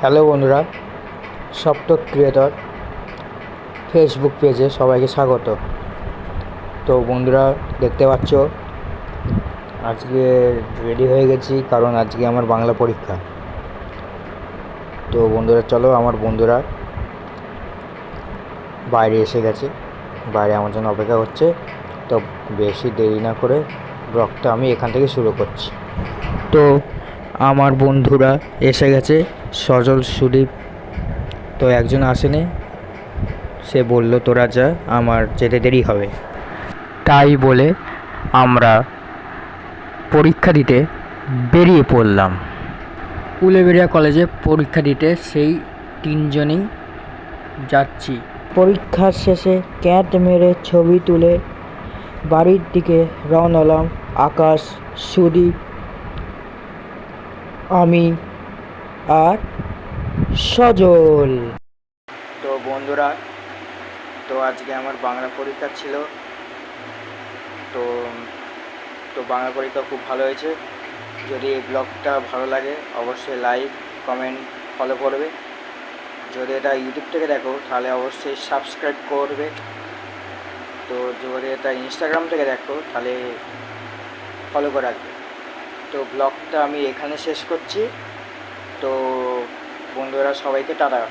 Hello বন্ধুরা, software creator Facebook পেজে সবাইকে স্বাগত। তো বন্ধুরা, দেখতে পাচ্ছ আজকে রেডি হয়ে গেছি, কারণ আজকে আমার বাংলা পরীক্ষা। তো বন্ধুরা চলো, আমার বন্ধুরা বাইরে এসে গেছে, বাইরে আমার জন্য অপেক্ষা করছে। তো বেশি দেরি না করে ব্লগটা আমি এখান থেকে শুরু করছি। তো আমার বন্ধুরা এসে গেছে, সজল, সুদীপ। তো একজন আসেনি, সে বলল তোরা যা, আমার যেতে দেরি হবে। তাই বলে আমরা পরীক্ষা দিতে বেরিয়ে পড়লাম। উলেবেড়িয়া কলেজে পরীক্ষা দিতে সেই তিনজনেই যাচ্ছি। পরীক্ষার শেষে ক্যাট মেরে ছবি তুলে বাড়ির দিকে রওনা হলাম। আকাশ, সুদীপ, আমি আর সজল। তো বন্ধুরা, তো আজকে আমার বাংলা পরীক্ষা ছিল। তো তো বাংলা পরীক্ষা খুব ভালো হয়েছে। যদি এই ব্লগটা ভালো লাগে অবশ্যই লাইক, কমেন্ট, ফলো করবে। যদি এটা ইউটিউব থেকে দেখো তাহলে অবশ্যই সাবস্ক্রাইব করবে। তো যদি এটা ইনস্টাগ্রাম থেকে দেখো তাহলে ফলো করে রাখবে। তো ব্লগটা আমি এখানে শেষ করছি। তো বন্ধুরা, সবাইকে টাটা।